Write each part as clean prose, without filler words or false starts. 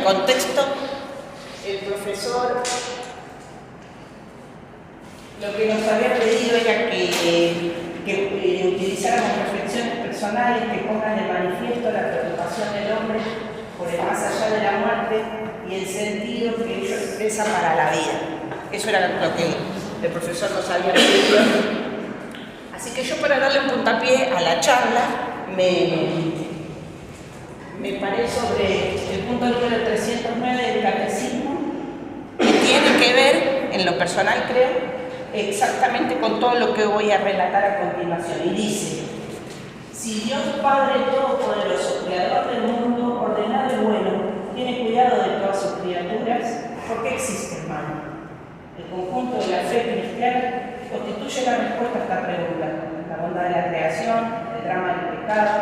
contexto, el profesor lo que nos había pedido era que utilizáramos reflexiones personales que pongan de manifiesto la preocupación del hombre por el más allá de la muerte y el sentido que ello expresa para la vida. Eso era lo que el profesor nos había pedido. Así que yo, para darle un puntapié a la charla, me paré sobre el punto número 309 del Catecismo, que tiene que ver, en lo personal creo, exactamente con todo lo que voy a relatar a continuación. Y dice: si Dios Padre Todopoderoso, Creador del mundo, ordenado y bueno, tiene cuidado de todas sus criaturas, ¿por qué existe el mal? El conjunto de la fe cristiana constituye la respuesta a esta pregunta: la bondad de la creación, el drama del pecado,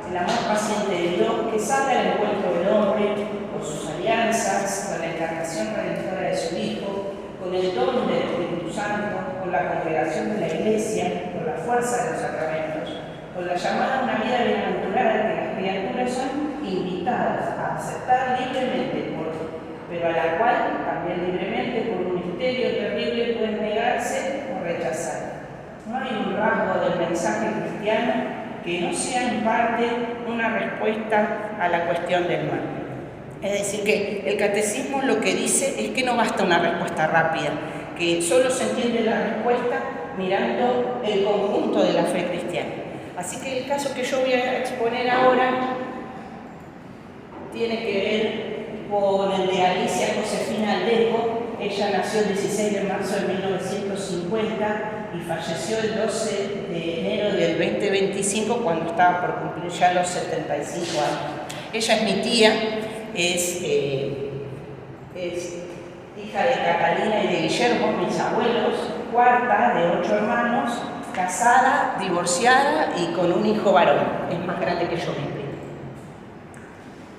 el amor paciente de Dios que sale al encuentro del hombre con sus alianzas, con la encarnación redentora de su Hijo, con el don del Espíritu Santo, con la congregación de la Iglesia, con la fuerza de los sacramentos, con la llamada a una vida bienaventurada que las criaturas son invitadas a aceptar libremente, pero a la cual también libremente, por un misterio terrible, pueden negarse o rechazar. No hay un rasgo del mensaje cristiano que no sea en parte una respuesta a la cuestión del mal. Es decir, que el catecismo lo que dice es que no basta una respuesta rápida, que solo se entiende la respuesta mirando el conjunto de la fe cristiana. Así que el caso que yo voy a exponer ahora tiene que ver con el de Alicia Josefina Aldeco. Ella nació el 16 de marzo de 1950 y falleció el 12 de enero del 2025, cuando estaba por cumplir ya los 75 años. Ella es mi tía, es hija de Catalina y de Guillermo, mis abuelos, cuarta de 8 hermanos, casada, divorciada y con un hijo varón. Es más grande que yo misma.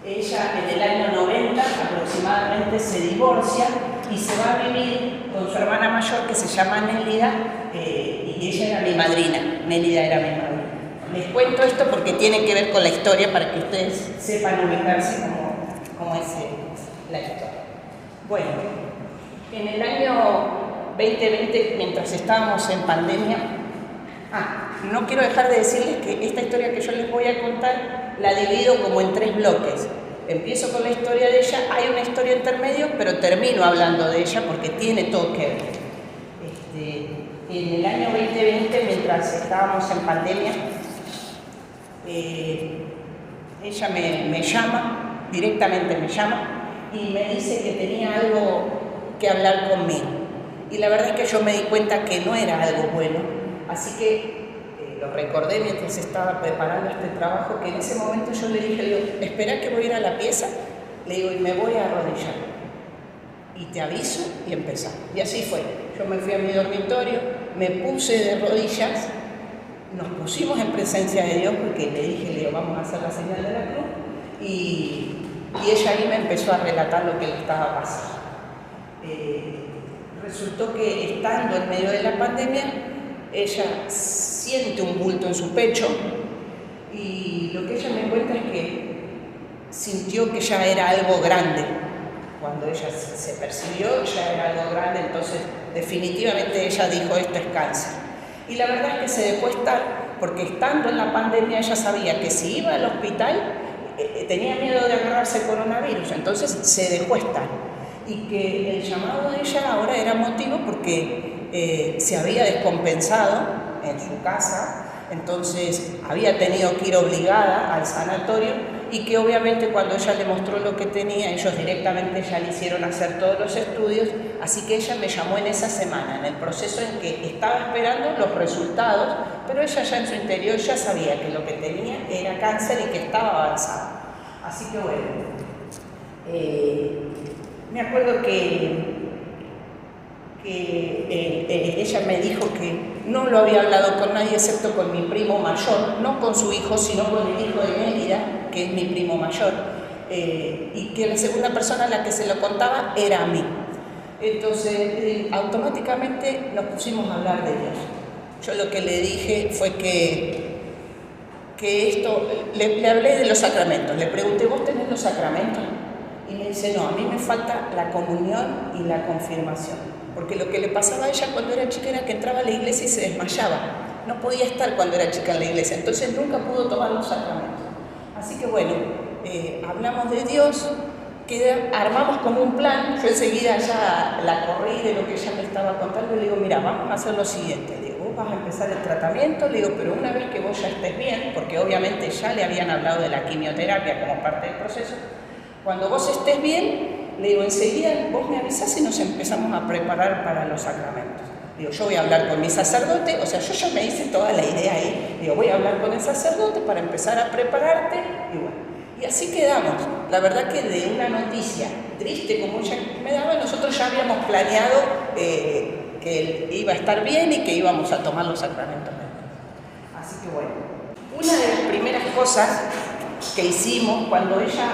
Ella en el año 90 aproximadamente se divorcia y se va a vivir con su hermana mayor, que se llama Nélida, y ella era mi madrina. Nélida era mi madrina. Les cuento esto porque tiene que ver con la historia, para que ustedes sepan ubicarse cómo es la historia. Bueno, en el año 2020, mientras estábamos en pandemia, no quiero dejar de decirles que esta historia que yo les voy a contar la divido como en 3 bloques. Empiezo con la historia de ella, hay una historia intermedio, pero termino hablando de ella porque tiene todo que ver. En el año 2020, mientras estábamos en pandemia, ella me llama, directamente me llama, y me dice que tenía algo que hablar conmigo. Y la verdad es que yo me di cuenta que no era algo bueno, así que lo recordé mientras estaba preparando este trabajo, que en ese momento yo le dije, espera que voy a ir a la pieza, le digo, y me voy a arrodillar. Y te aviso y empezamos. Y así fue. Yo me fui a mi dormitorio, me puse de rodillas, nos pusimos en presencia de Dios, porque le dije, vamos a hacer la señal de la cruz, y ella ahí me empezó a relatar lo que le estaba pasando. Resultó que estando en medio de la pandemia, ella siente un bulto en su pecho, y lo que ella me cuenta es que sintió que ya era algo grande. Cuando ella se percibió, ya era algo grande, entonces definitivamente ella dijo, esto es cáncer. Y la verdad es que se dejó estar, porque estando en la pandemia ella sabía que si iba al hospital tenía miedo de agarrarse coronavirus, entonces se dejó estar. Y que el llamado de ella ahora era motivo porque se había descompensado en su casa, entonces había tenido que ir obligada al sanatorio, y que obviamente cuando ella le mostró lo que tenía, ellos directamente ya le hicieron hacer todos los estudios, así que ella me llamó en esa semana, en el proceso en que estaba esperando los resultados, pero ella ya en su interior ya sabía que lo que tenía era cáncer y que estaba avanzado. Así que bueno, me acuerdo que ella me dijo que no lo había hablado con nadie excepto con mi primo mayor, no con su hijo, sino con el hijo de Nélida, que es mi primo mayor, y que la segunda persona a la que se lo contaba era a mí. Entonces, automáticamente nos pusimos a hablar de Dios. Yo lo que le dije fue que esto, le hablé de los sacramentos, le pregunté, ¿vos tenés los sacramentos? y me dice, no, a mí me falta la comunión y la confirmación, porque lo que le pasaba a ella cuando era chica era que entraba a la iglesia y se desmayaba, no podía estar cuando era chica en la iglesia, entonces nunca pudo tomar los sacramentos. Así que bueno, hablamos de Dios, armamos como un plan, yo enseguida ya la corrí de lo que ella me estaba contando y le digo, mira, vamos a hacer lo siguiente, le digo, vos vas a empezar el tratamiento, le digo, pero una vez que vos ya estés bien, porque obviamente ya le habían hablado de la quimioterapia como parte del proceso, cuando vos estés bien, le digo, enseguida vos me avisás y nos empezamos a preparar para los sacramentos. Digo, yo voy a hablar con mi sacerdote, o sea, yo ya me hice toda la idea ahí, digo, voy a hablar con el sacerdote para empezar a prepararte, y bueno, y así quedamos. La verdad que de una noticia triste como ella me daba, nosotros ya habíamos planeado que él iba a estar bien y que íbamos a tomar los sacramentos. Así que bueno, una de las primeras cosas que hicimos cuando ella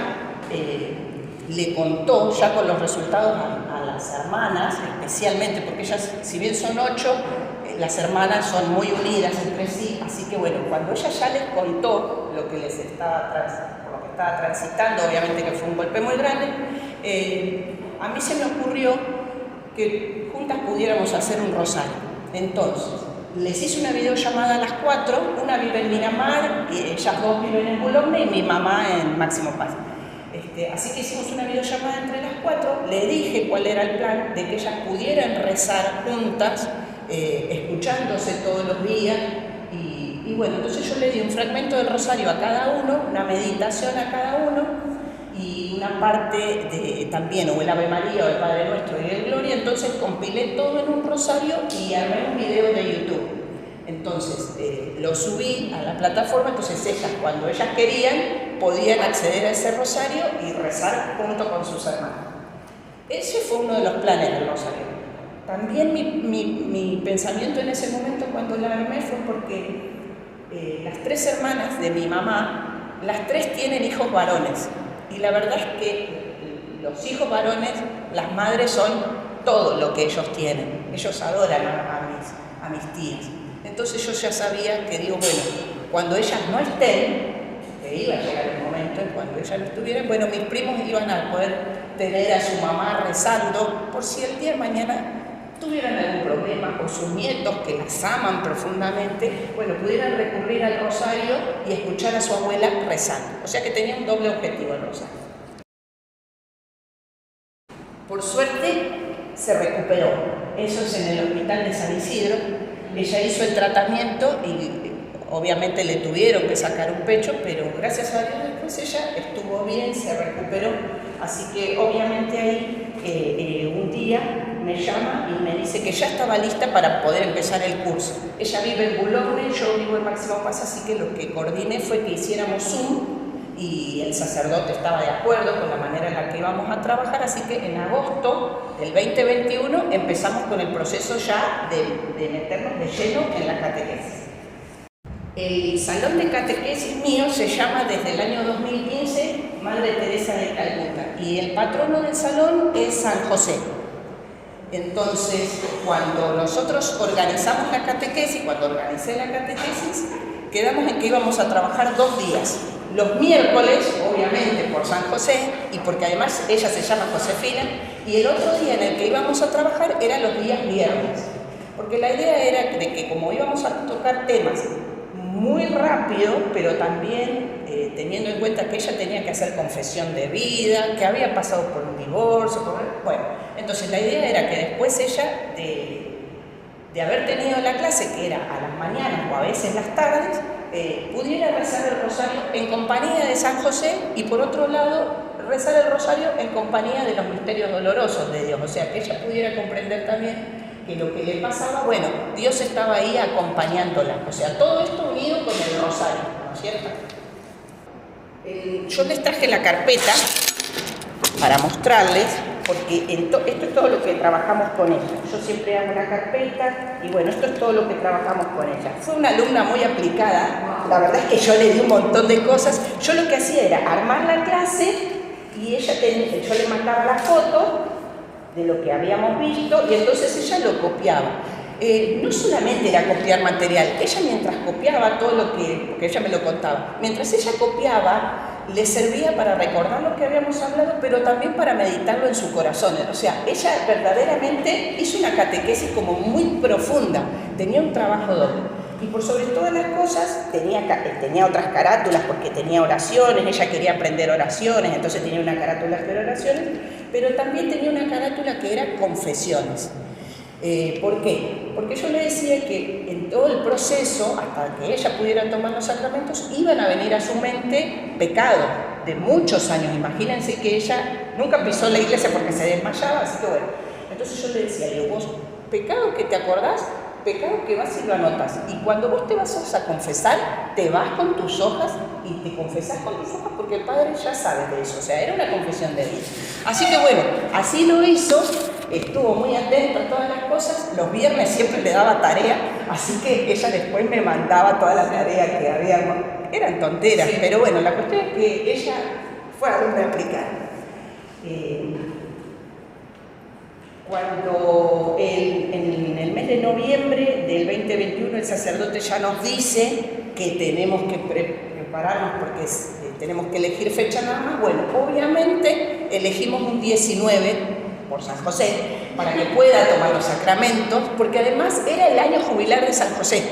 le contó ya con los resultados a las hermanas, especialmente porque ellas, si bien son 8, las hermanas son muy unidas entre sí, así que bueno, cuando ella ya les contó lo que les estaba transitando, obviamente que fue un golpe muy grande, a mí se me ocurrió que juntas pudiéramos hacer un rosario. Entonces, les hice una videollamada a las 4, una vive en Miramar, y ellas dos viven en Boulogne y mi mamá en Máximo Paz. Así que hicimos una videollamada entre las 4, le dije cuál era el plan, de que ellas pudieran rezar juntas, escuchándose todos los días, y bueno, entonces yo le di un fragmento del rosario a cada uno, una meditación a cada uno, y una parte también, o el Ave María, o el Padre Nuestro y el Gloria, entonces compilé todo en un rosario y armé un video de YouTube. Entonces lo subí a la plataforma, entonces ellas, cuando ellas querían, podían acceder a ese rosario y rezar junto con sus hermanos. Ese fue uno de los planes del rosario. También mi pensamiento en ese momento cuando la armé fue porque las 3 hermanas de mi mamá, las 3 tienen hijos varones. Y la verdad es que los hijos varones, las madres son todo lo que ellos tienen. Ellos adoran a mis tías. Entonces yo ya sabía que digo, bueno, cuando ellas no estén, que iba a llegar el momento en cuando ellas no estuvieran, bueno, mis primos iban a poder tener a su mamá rezando por si el día de mañana tuvieran algún problema, o sus nietos que las aman profundamente, bueno, pudieran recurrir al rosario y escuchar a su abuela rezando. O sea que tenía un doble objetivo el rosario. Por suerte se recuperó. Eso es en el hospital de San Isidro. Ella hizo el tratamiento y obviamente le tuvieron que sacar un pecho, pero gracias a Dios después ella estuvo bien, se recuperó. Así que obviamente ahí un día me llama y me dice que ya estaba lista para poder empezar el curso. Ella vive en Boulogne, yo vivo en Máximo Paz, así que lo que coordiné fue que hiciéramos Zoom y el sacerdote estaba de acuerdo con la manera en la que íbamos a trabajar, así que en agosto del 2021 empezamos con el proceso ya de meternos de lleno en la catequesis. El salón de catequesis mío se llama desde el año 2015 Madre Teresa de Calcuta y el patrono del salón es San José. Entonces, cuando nosotros organizamos la catequesis, cuando organicé la catequesis, quedamos en que íbamos a trabajar 2 días. Los miércoles, obviamente, por San José, y porque además ella se llama Josefina, y el otro día en el que íbamos a trabajar era los días viernes. Porque la idea era de que como íbamos a tocar temas muy rápido, pero también teniendo en cuenta que ella tenía que hacer confesión de vida, que había pasado por un divorcio, bueno, entonces la idea era que después ella, de haber tenido la clase, que era a las mañanas o a veces las tardes, pudiera rezar el rosario en compañía de San José y por otro lado rezar el rosario en compañía de los misterios dolorosos de Dios, o sea, que ella pudiera comprender también que lo que le pasaba, bueno, Dios estaba ahí acompañándola, o sea, todo esto unido con el rosario, ¿no es cierto? Yo les traje la carpeta para mostrarles, porque esto es todo lo que trabajamos con ella. Yo siempre hago la carpeta y bueno, esto es todo lo que trabajamos con ella. Fue una alumna muy aplicada, la verdad es que yo le di un montón de cosas. Yo lo que hacía era armar la clase y yo le mandaba las fotos de lo que habíamos visto y entonces ella lo copiaba. No solamente era copiar material, ella mientras copiaba todo lo que, porque ella me lo contaba, mientras ella copiaba, le servía para recordar lo que habíamos hablado, pero también para meditarlo en su corazón. O sea, ella verdaderamente hizo una catequesis como muy profunda, tenía un trabajo doble. Y por sobre todas las cosas, tenía otras carátulas porque tenía oraciones, ella quería aprender oraciones, entonces tenía una carátula de oraciones, pero también tenía una carátula que era confesiones. ¿Por qué? Porque yo le decía que en todo el proceso, hasta que ella pudiera tomar los sacramentos, iban a venir a su mente pecados de muchos años. Imagínense que ella nunca pisó la iglesia porque se desmayaba, así que bueno. Entonces yo le decía, vos, pecado que te acordás, pecado que vas y lo anotas. Y cuando vos te vas a confesar, te vas con tus hojas y te confesás con tus hojas porque el Padre ya sabe de eso. O sea, era una confesión de vida. Así que bueno, así lo hizo. Estuvo muy atenta a todas las cosas, los viernes siempre le daba tarea, así que ella después me mandaba todas las tareas que habíamos, eran tonteras, sí. Pero bueno, la cuestión es que ella fue alumna aplicada. Cuando en el mes de noviembre del 2021 el sacerdote ya nos dice que tenemos que prepararnos porque tenemos que elegir fecha nada más, bueno, obviamente elegimos un 19 por San José, para que pueda tomar los sacramentos, porque además era el año jubilar de San José.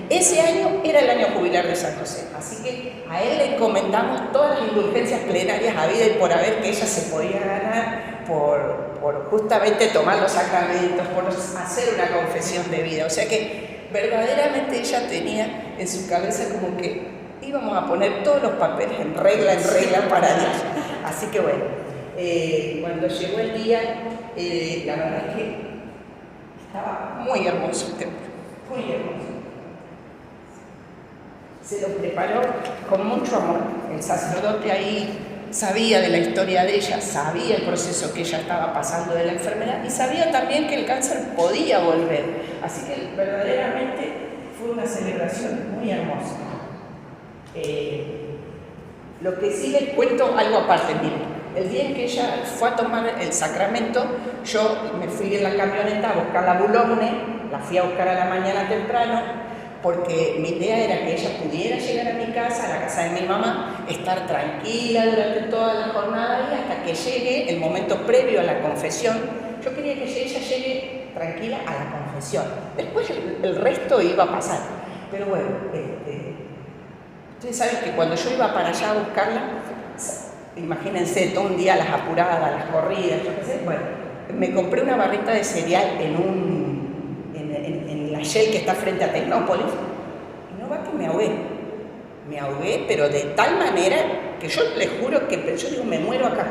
Ese año era el año jubilar de San José. Así que a él le encomendamos todas las indulgencias plenarias habidas y por haber que ella se podía ganar por justamente tomar los sacramentos, por hacer una confesión de vida. O sea que verdaderamente ella tenía en su cabeza como que íbamos a poner todos los papeles en regla para Dios. Así que bueno. Cuando llegó el día, la verdad es que estaba muy hermoso el templo, muy hermoso. Se lo preparó con mucho amor. El sacerdote ahí sabía de la historia de ella, sabía el proceso que ella estaba pasando de la enfermedad y sabía también que el cáncer podía volver. Así que verdaderamente fue una celebración muy hermosa. Lo que sí les cuento algo aparte, miren. El día en que ella fue a tomar el sacramento, yo me fui en la camioneta a buscar la Boulogne, la fui a buscar a la mañana temprano, porque mi idea era que ella pudiera llegar a mi casa, a la casa de mi mamá, estar tranquila durante toda la jornada y hasta que llegue el momento previo a la confesión. Yo quería que ella llegue tranquila a la confesión. Después el resto iba a pasar. Pero bueno, ustedes saben que cuando yo iba para allá a buscarla, imagínense, todo un día las apuradas, las corridas, yo qué sé. Bueno, me compré una barrita de cereal en la Shell que está frente a Tecnópolis y no va que me ahogué, pero de tal manera que yo les juro que yo digo, me muero acá.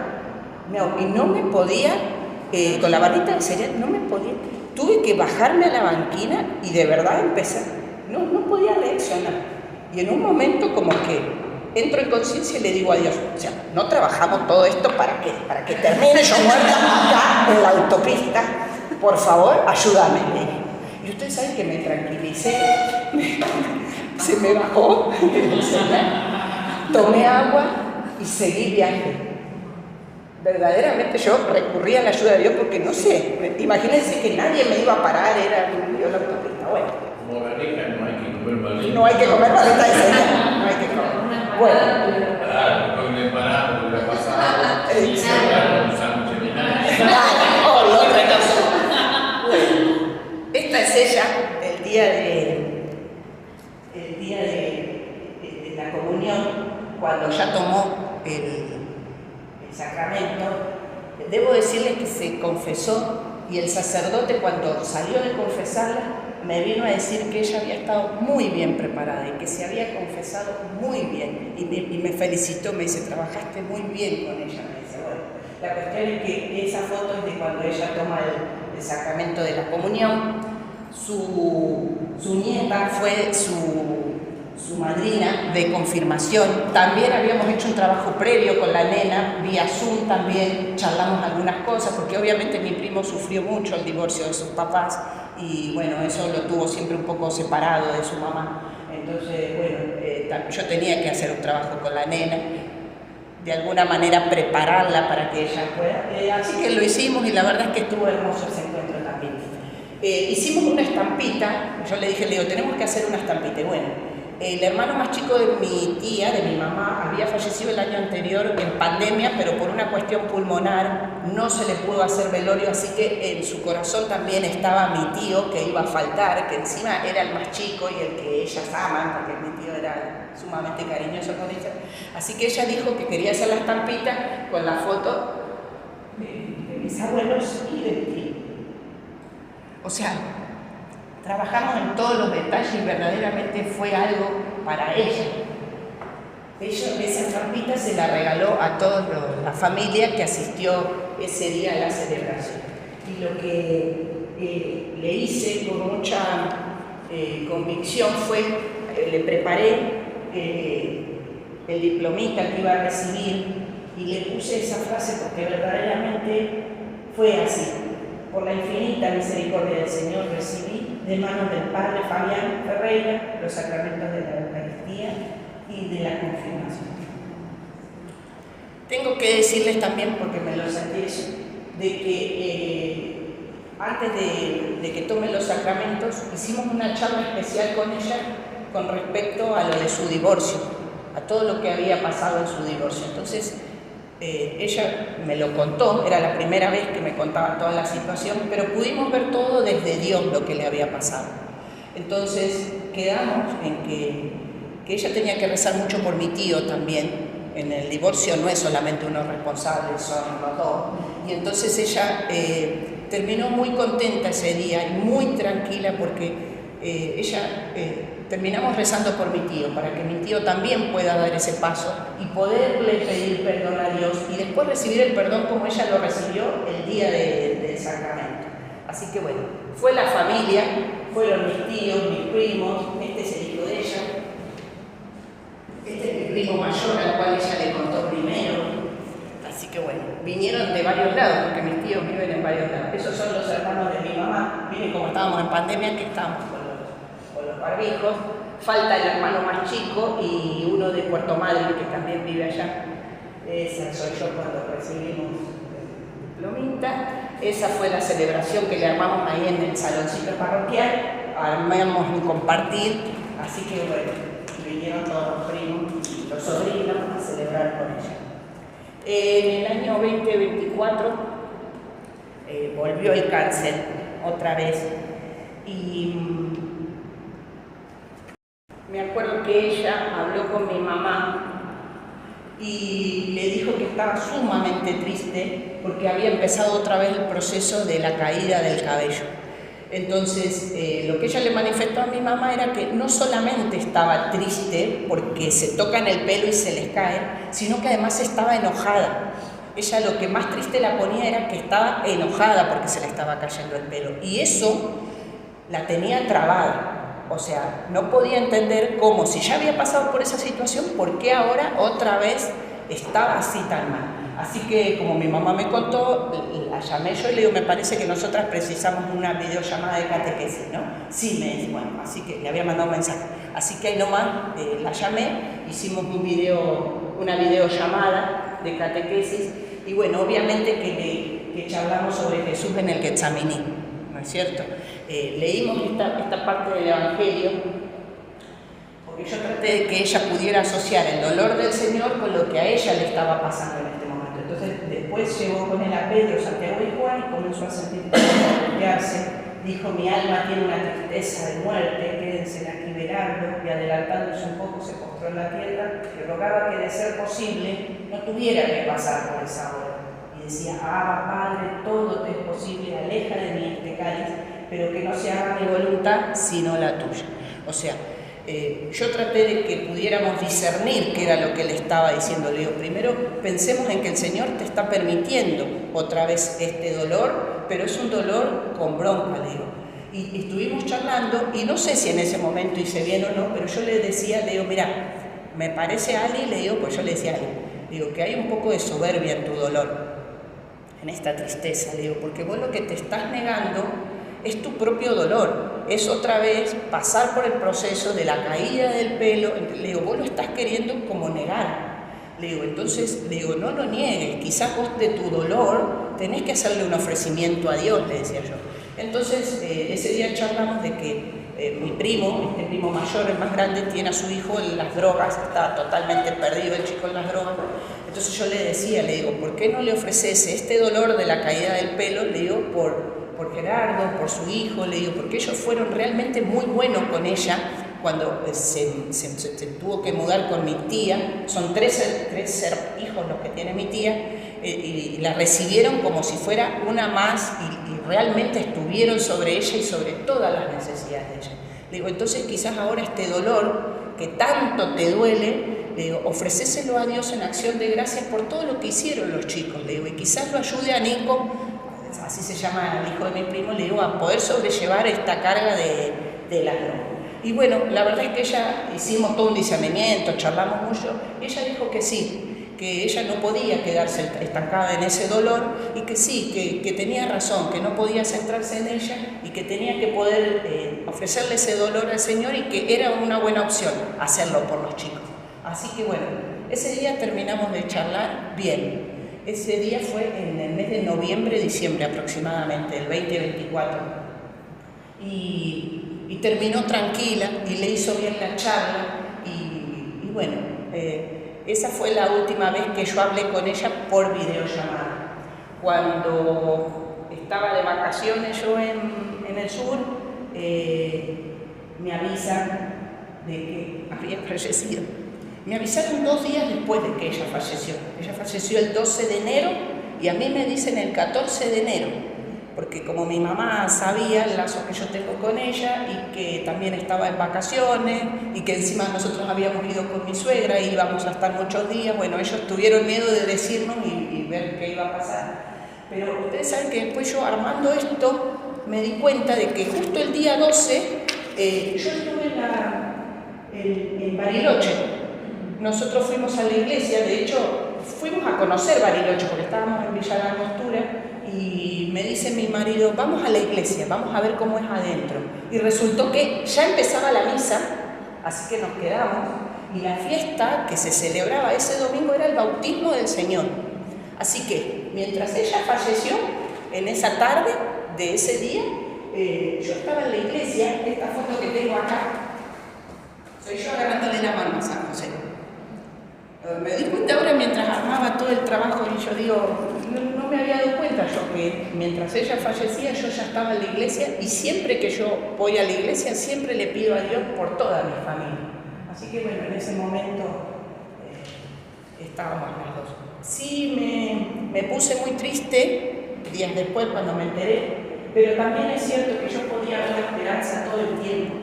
Y no me podía, con la barrita de cereal, no me podía. Tuve que bajarme a la banquina y de verdad empezar. No podía reaccionar. Y en un momento como que entro en conciencia y le digo a Dios, o sea, no trabajamos todo esto ¿para qué? Para que termine yo muerta acá en la autopista. Por favor, ayúdame. Y ustedes saben que me tranquilicé, se me bajó, tomé agua y seguí viaje. Verdaderamente yo recurrí a la ayuda de Dios porque no sé, imagínense que nadie me iba a parar, era la autopista. Bueno. Como la rica, no hay que comer balita. No hay que comer balita de cereal, no hay que comer. Bueno. Claro, con el parado, la pasada, y se va un sándwich de nada. Otra cosa. Bueno, esta es ella, el día de la comunión, cuando ya tomó el sacramento. Debo decirles que se confesó y el sacerdote, cuando salió de confesarla, me vino a decir que ella había estado muy bien preparada y que se había confesado muy bien. Y me felicitó, me dice, trabajaste muy bien con ella. Me dice, bueno, la cuestión es que esa foto es de cuando ella toma el sacramento de la comunión. Su nieta fue su madrina de confirmación. También habíamos hecho un trabajo previo con la nena, vía Zoom también charlamos algunas cosas, porque obviamente mi primo sufrió mucho el divorcio de sus papás y bueno, eso lo tuvo siempre un poco separado de su mamá. Entonces, bueno, yo tenía que hacer un trabajo con la nena, de alguna manera prepararla para que ella pueda. Así que lo hicimos y la verdad es que estuvo hermoso ese encuentro también. Hicimos una estampita, yo le dije, tenemos que hacer una estampita. Y bueno, el hermano más chico de mi tía, de mi mamá, había fallecido el año anterior en pandemia, pero por una cuestión pulmonar no se le pudo hacer velorio, así que en su corazón también estaba mi tío, que iba a faltar, que encima era el más chico y el que ellas aman, porque mi tío era sumamente cariñoso con ella. Así que ella dijo que quería hacer la estampita con la foto de mis abuelos y de mi tío. O sea, trabajamos en todos los detalles y verdaderamente fue algo para ella. Esa estampita se la regaló a toda la familia que asistió ese día a la celebración. Y lo que le hice con mucha convicción fue, le preparé el diplomita que iba a recibir y le puse esa frase porque verdaderamente fue así. Por la infinita misericordia del Señor recibí de manos del Padre Fabián Ferreira los sacramentos de la Eucaristía y de la confirmación. Tengo que decirles también, porque me lo sentí eso, de que antes de que tome los sacramentos hicimos una charla especial con ella con respecto a lo de su divorcio, a todo lo que había pasado en su divorcio. Entonces, ella me lo contó, era la primera vez que me contaba toda la situación, pero pudimos ver todo desde Dios lo que le había pasado. Entonces quedamos en que ella tenía que rezar mucho por mi tío también. En el divorcio no es solamente uno responsable, son los dos. Y entonces ella terminó muy contenta ese día y muy tranquila porque terminamos rezando por mi tío, para que mi tío también pueda dar ese paso y poderle pedir perdón a Dios y después recibir el perdón como ella lo recibió el día del sacramento. Así que bueno, fue la familia, fueron mis tíos, mis primos, este es el hijo de ella, este es mi primo mayor al cual ella le contó primero. Así que bueno, vinieron de varios lados, porque mis tíos viven en varios lados. Esos son los hermanos de mi mamá, miren como estábamos en pandemia, que estábamos con los barbijos. Falta el hermano más chico y uno de Puerto Madryn que también vive allá. Esa soy yo cuando recibimos el diplomita. Esa fue la celebración que le armamos ahí en el saloncito parroquial. Armamos un compartir, así que bueno, vinieron todos los primos y los sobrinos a celebrar con ella. En el año 2024 volvió el cáncer otra vez y me acuerdo que ella habló con mi mamá y le dijo que estaba sumamente triste porque había empezado otra vez el proceso de la caída del cabello. Entonces, lo que ella le manifestó a mi mamá era que no solamente estaba triste porque se tocan el pelo y se les cae, sino que además estaba enojada. Ella lo que más triste la ponía era que estaba enojada porque se le estaba cayendo el pelo. Y eso la tenía trabada. O sea, no podía entender cómo, si ya había pasado por esa situación, ¿por qué ahora otra vez estaba así tan mal? Así que, como mi mamá me contó, la llamé yo y le digo, me parece que nosotras precisamos una videollamada de catequesis, ¿no? Sí, me dice, bueno, así que le había mandado un mensaje. Así que ahí nomás la llamé, hicimos una videollamada de catequesis y bueno, obviamente que charlamos sobre Jesús en el Getsemaní, ¿no es cierto? Leímos esta parte del Evangelio porque yo traté de que ella pudiera asociar el dolor del Señor con lo que a ella le estaba pasando en este momento. Entonces después llevó con él a Pedro, Santiago y Juan y comenzó a sentir angustiarse. Dijo, mi alma tiene una tristeza de muerte, quédense aquí velando. Y adelantándose un poco se postró en la tierra y rogaba que de ser posible no tuviera que pasar por esa hora. Y decía, Padre, todo te es posible, aleja de mí este cáliz, pero que no se haga mi voluntad sino la tuya. O sea, yo traté de que pudiéramos discernir qué era lo que le estaba diciendo. Le digo, primero pensemos en que el Señor te está permitiendo otra vez este dolor, pero es un dolor con bronca, le digo. Y estuvimos charlando, y no sé si en ese momento hice bien o no, pero yo le decía, le digo, mira, me parece, Ali, le digo, pues yo le decía a Ali, le digo, que hay un poco de soberbia en tu dolor, en esta tristeza, le digo, porque vos lo que te estás negando es tu propio dolor, es otra vez pasar por el proceso de la caída del pelo. Le digo, vos lo estás queriendo como negar. Le digo, entonces, le digo, no lo niegues, quizás vos de tu dolor tenés que hacerle un ofrecimiento a Dios, le decía yo. Entonces, ese día charlamos de que mi primo, este primo mayor, el más grande, tiene a su hijo en las drogas, está totalmente perdido el chico en las drogas. Entonces yo le decía, le digo, ¿por qué no le ofreces este dolor de la caída del pelo? Le digo, por Gerardo, por su hijo, le digo, porque ellos fueron realmente muy buenos con ella cuando se tuvo que mudar con mi tía. Son tres hijos los que tiene mi tía, y la recibieron como si fuera una más, y realmente estuvieron sobre ella y sobre todas las necesidades de ella. Le digo, entonces quizás ahora este dolor que tanto te duele, le digo, ofrecéselo a Dios en acción de gracias por todo lo que hicieron los chicos, le digo, y quizás lo ayude a Nico, así se llama el hijo de mi primo, le digo, a poder sobrellevar esta carga de la droga. Y bueno, la verdad es que ella, hicimos todo un discernimiento, charlamos mucho, y ella dijo que sí, que ella no podía quedarse estancada en ese dolor, y que sí, que tenía razón, que no podía centrarse en ella, y que tenía que poder ofrecerle ese dolor al Señor, y que era una buena opción hacerlo por los chicos. Así que bueno, ese día terminamos de charlar bien. Ese día fue en el mes de noviembre, diciembre aproximadamente, el 2024. Y terminó tranquila y le hizo bien la charla. Y bueno, esa fue la última vez que yo hablé con ella por videollamada. Cuando estaba de vacaciones yo en el sur, me avisan de que había fallecido. Me avisaron 2 días después de que ella falleció. Ella falleció el 12 de enero y a mí me dicen el 14 de enero, porque como mi mamá sabía el lazo que yo tengo con ella y que también estaba en vacaciones y que encima nosotros habíamos ido con mi suegra y íbamos a estar muchos días, bueno, ellos tuvieron miedo de decirnos y ver qué iba a pasar. Pero ustedes saben que después yo armando esto me di cuenta de que justo el día 12 yo estuve en Bariloche. Nosotros fuimos a la iglesia, de hecho fuimos a conocer Bariloche porque estábamos en Villa La Angostura, y me dice mi marido, vamos a la iglesia, vamos a ver cómo es adentro. Y resultó que ya empezaba la misa, así que nos quedamos, y la fiesta que se celebraba ese domingo era el bautismo del Señor. Así que mientras ella falleció, en esa tarde de ese día, yo estaba en la iglesia. Esta foto que tengo acá, soy yo agarrándole la mano a San José. Me di cuenta ahora mientras armaba todo el trabajo, y yo digo, no me había dado cuenta yo que mientras ella fallecía yo ya estaba en la iglesia, y siempre que yo voy a la iglesia siempre le pido a Dios por toda mi familia. Así que bueno, en ese momento estábamos las dos. Sí, me puse muy triste días después cuando me enteré, pero también es cierto que yo podía ver la esperanza todo el tiempo,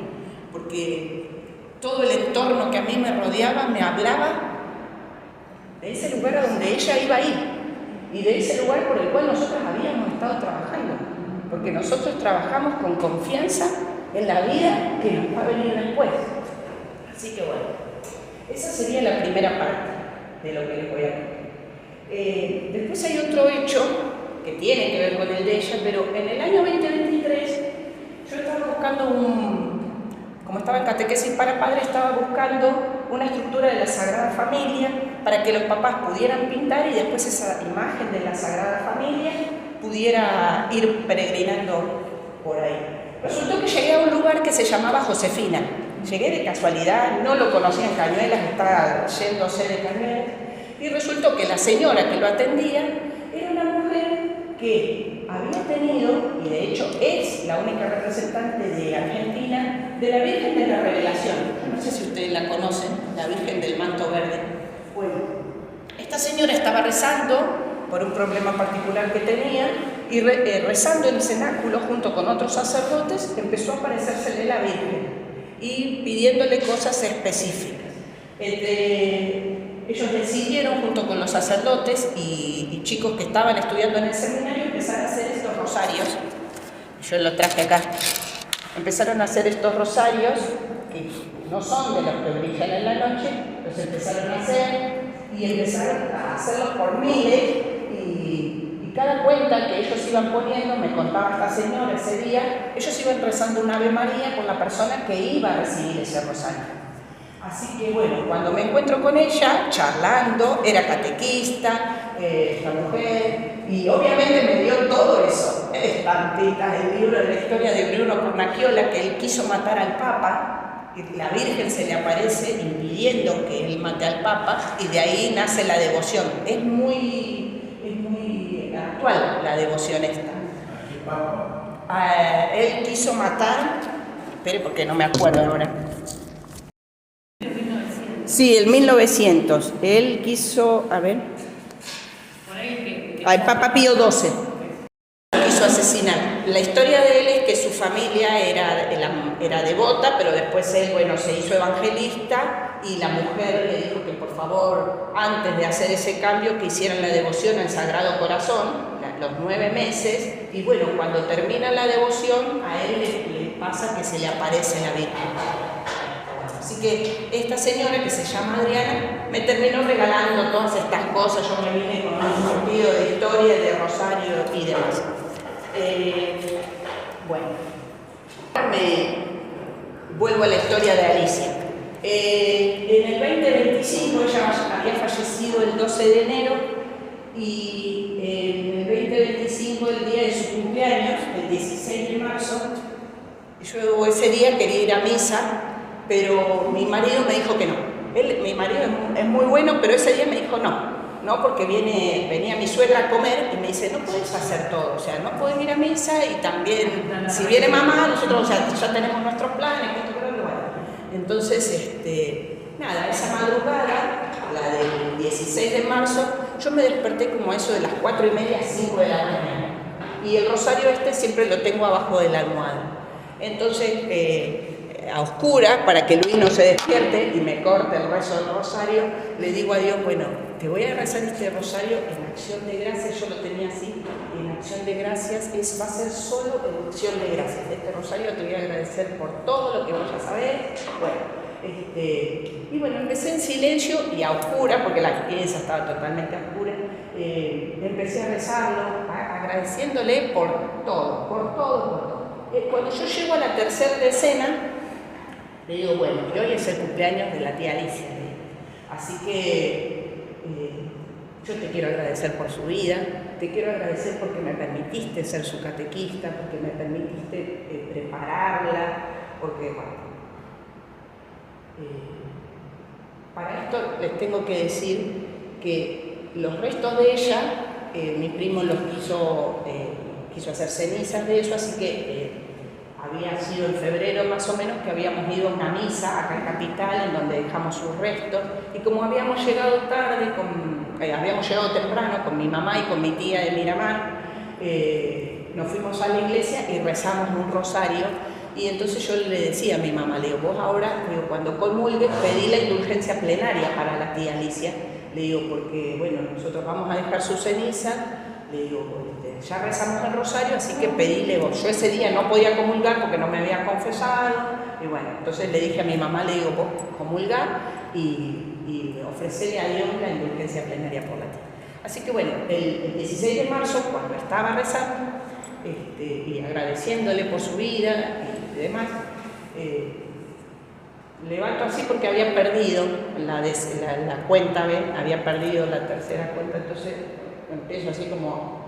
porque todo el entorno que a mí me rodeaba me hablaba de ese lugar a donde ella iba a ir, y de ese lugar por el cual nosotros habíamos estado trabajando, porque nosotros trabajamos con confianza en la vida que nos va a venir después. Así que bueno, esa sería la primera parte de lo que les voy a contar. Después hay otro hecho que tiene que ver con el de ella, pero en el año 2023 yo estaba buscando como estaba en catequesis para padres, estaba buscando una estructura de la Sagrada Familia para que los papás pudieran pintar y después esa imagen de la Sagrada Familia pudiera ir peregrinando por ahí. Resultó que llegué a un lugar que se llamaba Josefina. Llegué de casualidad, no lo conocía en Cañuelas, estaba yéndose de Cañuelas, y resultó que la señora que lo atendía era una mujer que había tenido, y de hecho es la única representante de Argentina, de la Virgen de la Revelación. No sé si ustedes la conocen, la Virgen del Manto Verde. Bueno, esta señora estaba rezando por un problema particular que tenía, y rezando en el cenáculo junto con otros sacerdotes, empezó a aparecérsele la Virgen y pidiéndole cosas específicas. Ellos decidieron, junto con los sacerdotes y chicos que estaban estudiando en el seminario, empezar a hacer estos rosarios. Yo lo traje acá. Empezaron a hacer estos rosarios, que no son de los que brillan en la noche, los empezaron a hacer, y empezaron a hacerlos por miles, y cada cuenta que ellos iban poniendo, me contaba esta señora ese día, ellos iban rezando un Ave María por la persona que iba a recibir ese rosario. Así que bueno, cuando me encuentro con ella, charlando, era catequista, esta mujer, y obviamente me dio todo eso. Pampita, el libro de la historia de Bruno Cornacchiola, que él quiso matar al Papa, y la Virgen se le aparece impidiendo que él mate al Papa, y de ahí nace la devoción. Es muy actual la devoción esta. ¿A qué papa? Él quiso matar, espere porque no me acuerdo ahora. Sí, el 1900. Él quiso, a ver, al Papa Pío XII. Quiso asesinar. La historia de él es que su familia era devota, pero después él, bueno, se hizo evangelista y la mujer le dijo que por favor, antes de hacer ese cambio, que hicieran la devoción al Sagrado Corazón, los 9 meses, y bueno, cuando termina la devoción, a él le pasa que se le aparece la Virgen. Así que esta señora, que se llama Adriana, me terminó regalando todas estas cosas. Yo me vine con un sentido de historia, de rosario y demás. Bueno, vuelvo a la historia de Alicia. En el 2025, ella había fallecido el 12 de enero, y en el 2025, el día de su cumpleaños, el 16 de marzo, yo ese día quería ir a misa, pero mi marido me dijo que no. Mi marido es muy bueno, pero ese día me dijo no, porque venía mi suegra a comer y me dice, no puedes hacer todo, o sea, no puedes ir a misa y también, si viene mamá, nosotros, o sea, ya tenemos nuestros planes, bueno. Entonces, nada, esa madrugada, la del 16 de marzo, yo me desperté como eso de las 4:30, 5 de la mañana. Y el rosario siempre lo tengo abajo de la almohada. Entonces, a oscuras, para que Luis no se despierte y me corte el rezo del rosario, le digo a Dios, bueno, te voy a rezar este rosario en acción de gracias. Yo lo tenía así, en acción de gracias, va a ser solo en acción de gracias. Este rosario te voy a agradecer por todo lo que vos ya sabés. Bueno, y bueno, empecé en silencio y a oscuras, porque la pieza estaba totalmente a oscuras. Empecé a rezarlo, agradeciéndole por todo. Cuando yo llego a la tercera decena, le digo, bueno, y hoy es el cumpleaños de la tía Alicia, así que yo te quiero agradecer por su vida, te quiero agradecer porque me permitiste ser su catequista, porque me permitiste prepararla, porque, bueno, para esto les tengo que decir que los restos de ella, mi primo los quiso hacer cenizas de eso, así que había sido en febrero más o menos que habíamos ido a una misa acá en Capital, en donde dejamos sus restos, y como habíamos llegado tarde, habíamos llegado temprano con mi mamá y con mi tía de Miramar, nos fuimos a la iglesia y rezamos un rosario, y entonces yo le decía a mi mamá, le digo, vos ahora, cuando comulgues, pedí la indulgencia plenaria para la tía Alicia, le digo, porque bueno, nosotros vamos a dejar su ceniza, le digo, ya rezamos el rosario, así que pedíle vos. Yo ese día no podía comulgar porque no me había confesado, y bueno, entonces le dije a mi mamá, le digo, vos comulgar y ofrecerle a Dios la indulgencia plenaria por la tía. Así que bueno, el 16 de marzo, cuando estaba rezando y agradeciéndole por su vida y demás, levanto así porque había perdido la cuenta B, había perdido la tercera cuenta, entonces empiezo así como...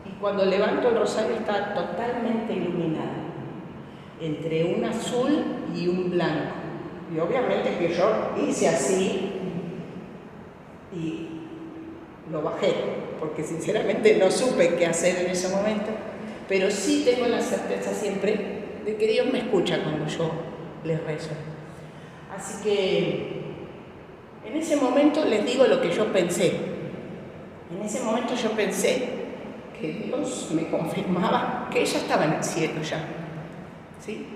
Y cuando levanto el rosario está totalmente iluminado, entre un azul y un blanco. Y obviamente que yo hice así y lo bajé, porque sinceramente no supe qué hacer en ese momento, pero sí tengo la certeza siempre de que Dios me escucha cuando yo les rezo. Así que en ese momento les digo lo que yo pensé. En ese momento yo pensé que Dios me confirmaba que ella estaba en el cielo ya. ¿Sí?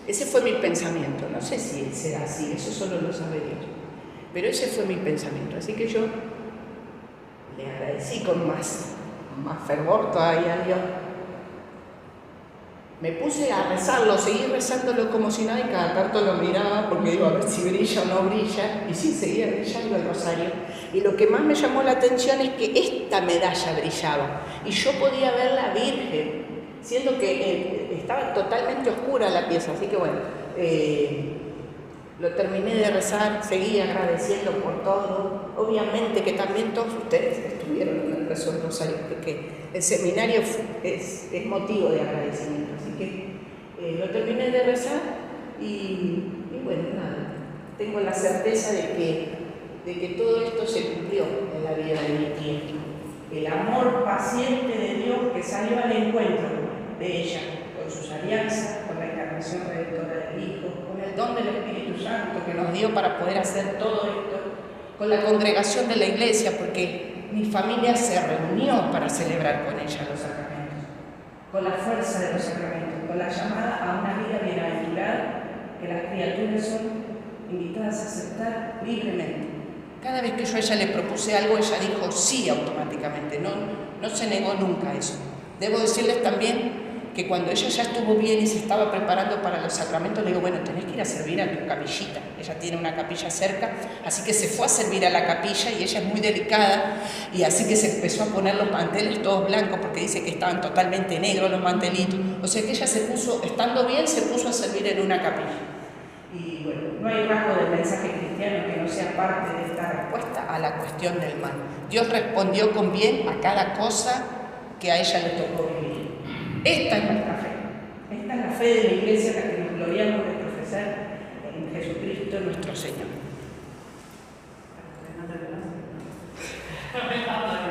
Ese fue mi pensamiento. No sé si será así, eso solo lo sabe Dios. Pero ese fue mi pensamiento. Así que yo le agradecí con más fervor todavía a Dios. Me puse a rezarlo, seguí rezándolo como si nada, y cada tanto lo miraba porque digo, a ver si brilla o no brilla, y sí, seguía brillando el rosario. Y lo que más me llamó la atención es que esta medalla brillaba, y yo podía ver la Virgen, siendo que estaba totalmente oscura la pieza, así que bueno, lo terminé de rezar, seguí agradeciendo por todo. Obviamente que también todos ustedes estuvieron en el rezo del rosario, porque el seminario es motivo de agradecimiento. Así que lo terminé de rezar y bueno, nada, tengo la certeza de que todo esto se cumplió en la vida de mi tía. El amor paciente de Dios que salió al encuentro de ella, con sus alianzas, con la encarnación redentora del Hijo, con el don del Espíritu Santo que nos dio para poder hacer todo esto, con la congregación de la iglesia, porque mi familia se reunió para celebrar con ella los sacramentos, con la fuerza de los sacramentos, con la llamada a una vida bienaventurada que las criaturas son invitadas a aceptar libremente. Cada vez que yo a ella le propuse algo, ella dijo sí automáticamente, no se negó nunca a eso. Debo decirles también que cuando ella ya estuvo bien y se estaba preparando para los sacramentos, le digo, bueno, tenés que ir a servir a tu capillita. Ella tiene una capilla cerca, así que se fue a servir a la capilla y ella es muy delicada, y así que se empezó a poner los manteles todos blancos, porque dice que estaban totalmente negros los mantelitos. O sea que ella se puso, estando bien, se puso a servir en una capilla. Y bueno, no hay rasgo del mensaje cristiano que no sea parte de esta respuesta a la cuestión del mal. Dios respondió con bien a cada cosa que a ella le tocó vivir. Esta es nuestra fe. Esta es la fe de la iglesia, la que nos gloriamos de profesar en Jesucristo nuestro Señor.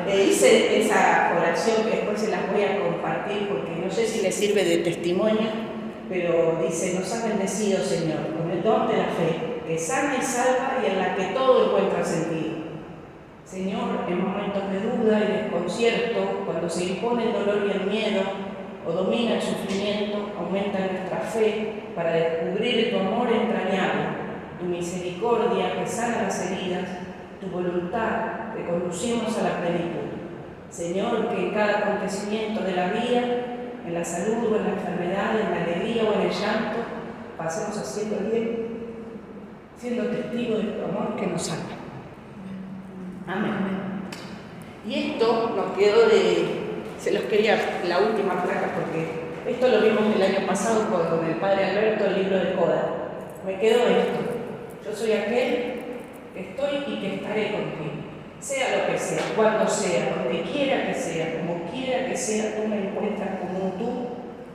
Hice esa oración que después se las voy a compartir porque no sé si les sirve de testimonio, pero dice: nos has bendecido, Señor, con el don de la fe, que sana y salva y en la que todo encuentra sentido. Señor, en momentos de duda y desconcierto, cuando se impone el dolor y el miedo, o domina el sufrimiento, aumenta nuestra fe para descubrir tu amor entrañable, tu misericordia que sana las heridas, tu voluntad que conducimos a la plenitud. Señor, que en cada acontecimiento de la vida, en la salud o en la enfermedad, en la alegría o en el llanto, pasemos haciendo el bien, siendo testigos de tu amor que nos salva. Amén. Y esto nos quedó se los quería, la última placa, porque esto lo vimos el año pasado con el padre Alberto, el libro de Coda. Me quedó esto: yo soy aquel que estoy y que estaré contigo, sea lo que sea, cuando sea, donde quiera que sea, como quiera que sea. Tú me encuentras como un tú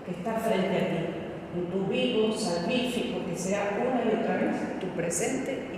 que está frente a ti, un tú vivo, salvífico, que será una y otra vez tu presente